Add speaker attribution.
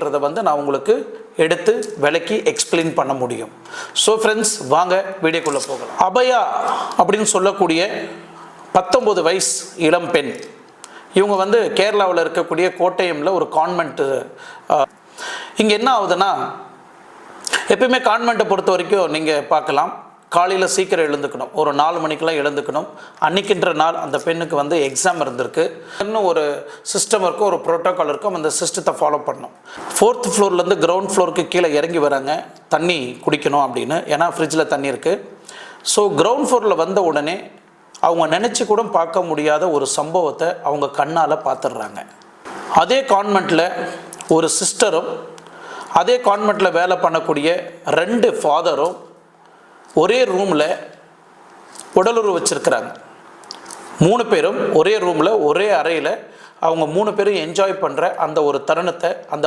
Speaker 1: நான் உங்களுக்கு எடுத்து விளக்கி எக்ஸ்பிளைன் பண்ண முடியும். ஸோ ஃப்ரெண்ட்ஸ், வாங்க வீடியோக்குள்ளே போகலாம். அபயா அப்படின்னு சொல்லக்கூடிய 19 வயசு இளம் பெண். இவங்க கேரளாவில் இருக்கக்கூடிய கோட்டயமில் ஒரு கான்வென்ட்டு. இங்கே என்ன ஆகுதுன்னா, எப்பயுமே கான்வென்ட்டை பொறுத்த வரைக்கும் நீங்கள் பார்க்கலாம், காலையில் சீக்கிரம் எழுந்துக்கணும், ஒரு 4 மணிக்கெலாம் எழுந்துக்கணும். அன்றைக்கின்ற நாள் அந்த பெண்ணுக்கு எக்ஸாம் இருந்திருக்கு. இன்னும் ஒரு சிஸ்டம் இருக்கும், ஒரு ப்ரோட்டோக்கால் இருக்கும், அந்த சிஸ்டத்தை ஃபாலோ பண்ணணும். 4th ஃப்ளோர்லேருந்து கிரவுண்ட் ஃப்ளோருக்கு கீழே இறங்கி வராங்க, தண்ணி குடிக்கணும் அப்படின்னு, ஏன்னா ஃப்ரிட்ஜில் தண்ணி இருக்குது. ஸோ கிரவுண்ட் ஃப்ளோரில் வந்த உடனே அவங்க நினச்சி கூட பார்க்க முடியாத ஒரு சம்பவத்தை அவங்க கண்ணால் பார்த்துடுறாங்க. அதே கான்வென்ட்டில் ஒரு சிஸ்டரும் அதே கான்வென்ட்டில் வேலை பண்ணக்கூடிய 2 ஃபாதரும் ஒரே ரூமில் உடலுறவு வச்சுருக்கிறாங்க. 3 பேரும் ஒரே ரூமில் ஒரே அறையில் அவங்க 3 பேரும் என்ஜாய் பண்ணுற அந்த ஒரு தருணத்தை அந்த